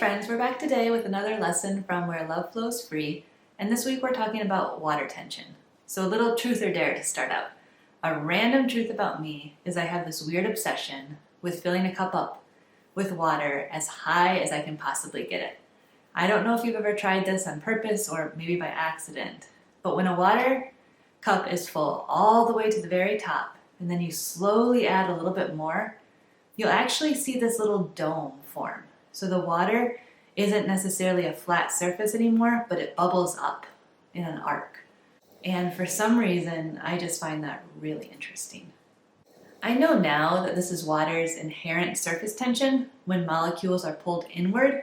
friends, we're back today with another lesson from Where Love Flows Free, and this week we're talking about water tension. So a little truth or dare to start out. A random truth about me is I have this weird obsession with filling a cup up with water as high as I can possibly get it. I don't know if you've ever tried this on purpose or maybe by accident, but when a water cup is full all the way to the very top, and then you slowly add a little bit more, you'll actually see this little dome form. So the water isn't necessarily a flat surface anymore, but it bubbles up in an arc. And for some reason, I just find that really interesting. I know now that this is water's inherent surface tension when molecules are pulled inward,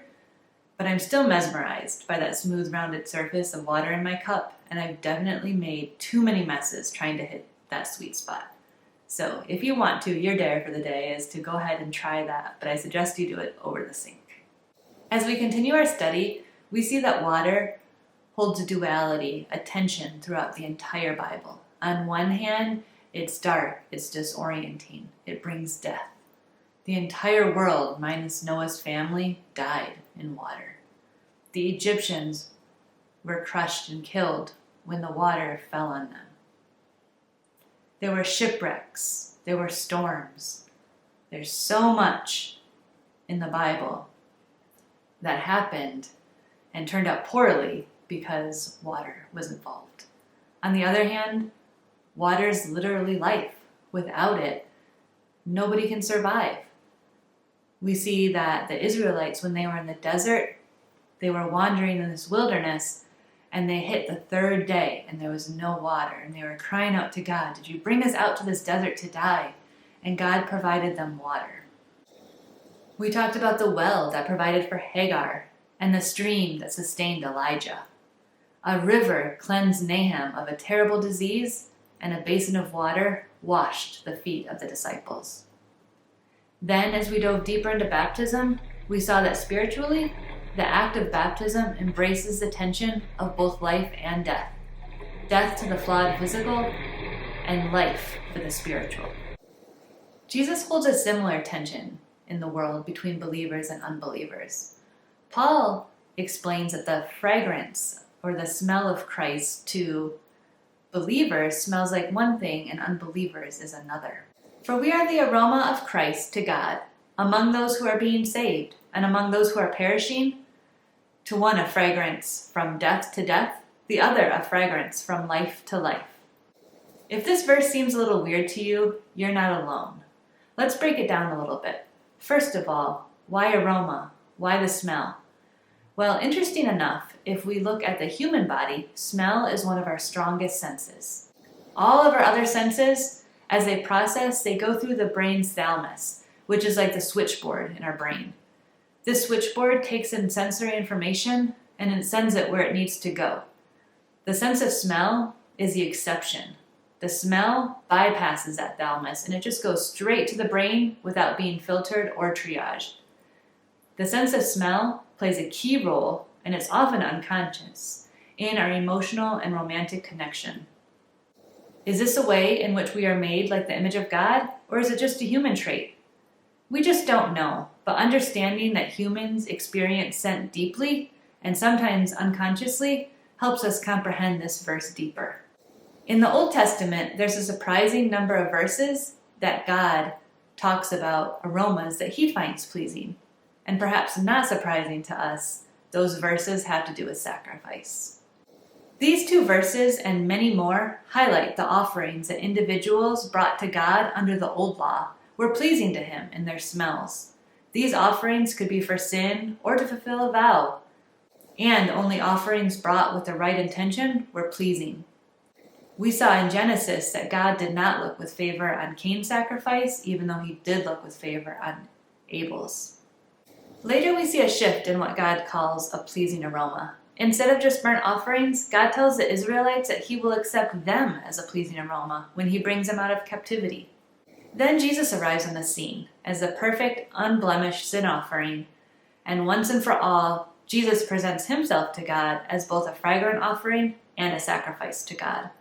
but I'm still mesmerized by that smooth, rounded surface of water in my cup, and I've definitely made too many messes trying to hit that sweet spot. So if you want to, your dare for the day is to go ahead and try that, but I suggest you do it over the sink. As we continue our study, we see that water holds a duality, a tension throughout the entire Bible. On one hand, it's dark, it's disorienting, it brings death. The entire world, minus Noah's family, died in water. The Egyptians were crushed and killed when the water fell on them. There were shipwrecks, there were storms. There's so much in the Bible that happened and turned out poorly because water was involved. On the other hand, water is literally life. Without it, nobody can survive. We see that the Israelites, when they were in the desert, they were wandering in this wilderness, and they hit the third day and there was no water, and they were crying out to God, "Did you bring us out to this desert to die?" And God provided them water. We talked about the well that provided for Hagar and the stream that sustained Elijah. A river cleansed Nahum of a terrible disease, and a basin of water washed the feet of the disciples. Then, as we dove deeper into baptism, we saw that spiritually, the act of baptism embraces the tension of both life and death. Death to the flawed physical, and life for the spiritual. Jesus holds a similar tension in the world between believers and unbelievers. Paul explains that the fragrance or the smell of Christ to believers smells like one thing and unbelievers is another. For we are the aroma of Christ to God among those who are being saved and among those who are perishing. To one a fragrance from death to death, the other a fragrance from life to life. If this verse seems a little weird to you, you're not alone. Let's break it down a little bit. First of all, why aroma? Why the smell? Well, interesting enough, if we look at the human body, smell is one of our strongest senses. All of our other senses, as they process, they go through the brain's thalamus, which is like the switchboard in our brain. This switchboard takes in sensory information and it sends it where it needs to go. The sense of smell is the exception. The smell bypasses that thalamus and it just goes straight to the brain without being filtered or triaged. The sense of smell plays a key role, and it's often unconscious, in our emotional and romantic connection. Is this a way in which we are made like the image of God, or is it just a human trait? We just don't know, but understanding that humans experience scent deeply, and sometimes unconsciously, helps us comprehend this verse deeper. In the Old Testament, there's a surprising number of verses that God talks about aromas that he finds pleasing. And perhaps not surprising to us, those verses have to do with sacrifice. These two verses and many more highlight the offerings that individuals brought to God under the old law were pleasing to him in their smells. These offerings could be for sin or to fulfill a vow, and only offerings brought with the right intention were pleasing. We saw in Genesis that God did not look with favor on Cain's sacrifice, even though he did look with favor on Abel's. Later we see a shift in what God calls a pleasing aroma. Instead of just burnt offerings, God tells the Israelites that he will accept them as a pleasing aroma when he brings them out of captivity. Then Jesus arrives on the scene as the perfect, unblemished sin offering, and once and for all, Jesus presents himself to God as both a fragrant offering and a sacrifice to God.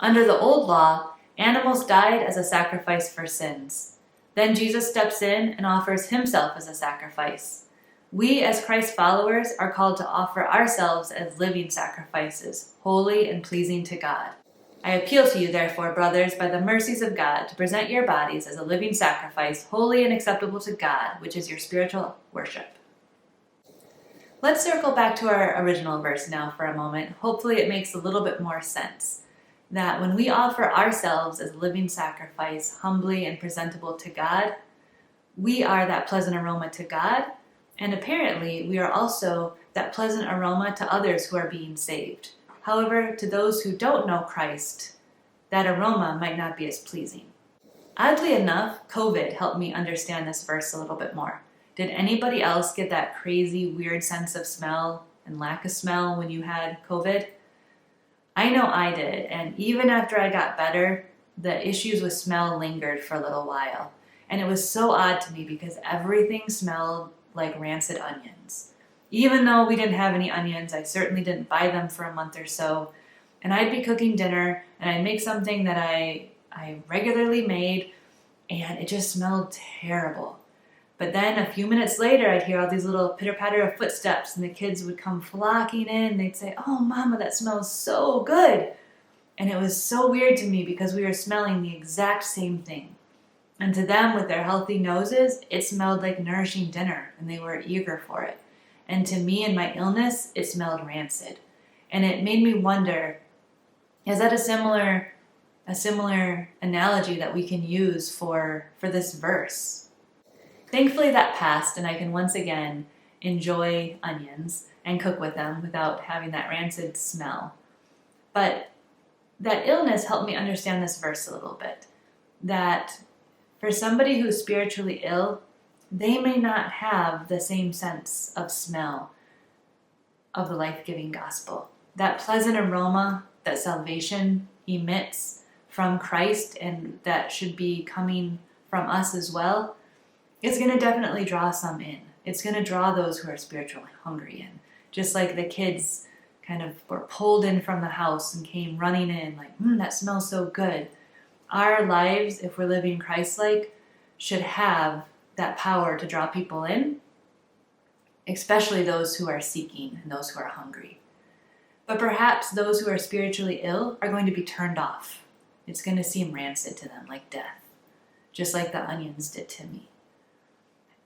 Under the old law, animals died as a sacrifice for sins. Then Jesus steps in and offers himself as a sacrifice. We, as Christ followers, are called to offer ourselves as living sacrifices, holy and pleasing to God. I appeal to you, therefore, brothers, by the mercies of God, to present your bodies as a living sacrifice, holy and acceptable to God, which is your spiritual worship. Let's circle back to our original verse now for a moment. Hopefully it makes a little bit more sense. That when we offer ourselves as a living sacrifice, humbly and presentable to God, we are that pleasant aroma to God, and apparently we are also that pleasant aroma to others who are being saved. However, to those who don't know Christ, that aroma might not be as pleasing. Oddly enough, COVID helped me understand this verse a little bit more. Did anybody else get that crazy, weird sense of smell and lack of smell when you had COVID? I know I did, and even after I got better, the issues with smell lingered for a little while. And it was so odd to me because everything smelled like rancid onions. Even though we didn't have any onions, I certainly didn't buy them for a month or so. And I'd be cooking dinner, and I'd make something that I regularly made, and it just smelled terrible. But then a few minutes later, I'd hear all these little pitter-patter of footsteps, and the kids would come flocking in. They'd say, "Oh, Mama, that smells so good." And it was so weird to me because we were smelling the exact same thing. And to them, with their healthy noses, it smelled like nourishing dinner, and they were eager for it. And to me and my illness, it smelled rancid. And it made me wonder, is that a similar analogy that we can use for this verse? Thankfully that passed, and I can once again enjoy onions and cook with them without having that rancid smell. But that illness helped me understand this verse a little bit. That for somebody who's spiritually ill, they may not have the same sense of smell of the life-giving gospel. That pleasant aroma that salvation emits from Christ and that should be coming from us as well, it's going to definitely draw some in. It's going to draw those who are spiritually hungry in. Just like the kids kind of were pulled in from the house and came running in like, that smells so good. Our lives, if we're living Christ-like, should have that power to draw people in, especially those who are seeking and those who are hungry. But perhaps those who are spiritually ill are going to be turned off. It's going to seem rancid to them, like death, just like the onions did to me.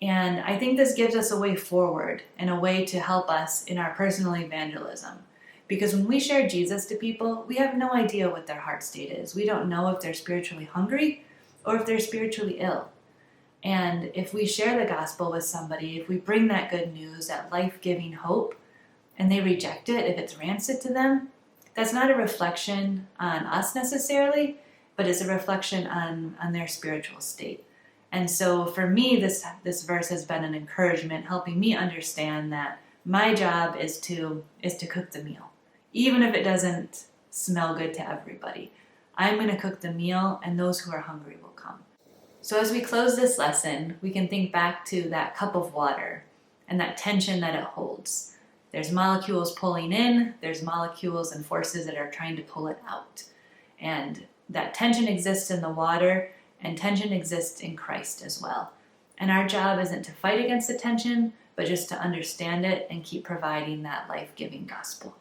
And I think this gives us a way forward and a way to help us in our personal evangelism. Because when we share Jesus to people, we have no idea what their heart state is. We don't know if they're spiritually hungry or if they're spiritually ill. And if we share the gospel with somebody, if we bring that good news, that life-giving hope, and they reject it, if it's rancid to them, that's not a reflection on us necessarily, but it's a reflection on their spiritual state. And so for me, this verse has been an encouragement, helping me understand that my job is to cook the meal. Even if it doesn't smell good to everybody, I'm going to cook the meal, and those who are hungry will come. So as we close this lesson, we can think back to that cup of water and that tension that it holds. There's molecules pulling in, there's molecules and forces that are trying to pull it out. And that tension exists in the water, and tension exists in Christ as well. And our job isn't to fight against the tension, but just to understand it and keep providing that life-giving gospel.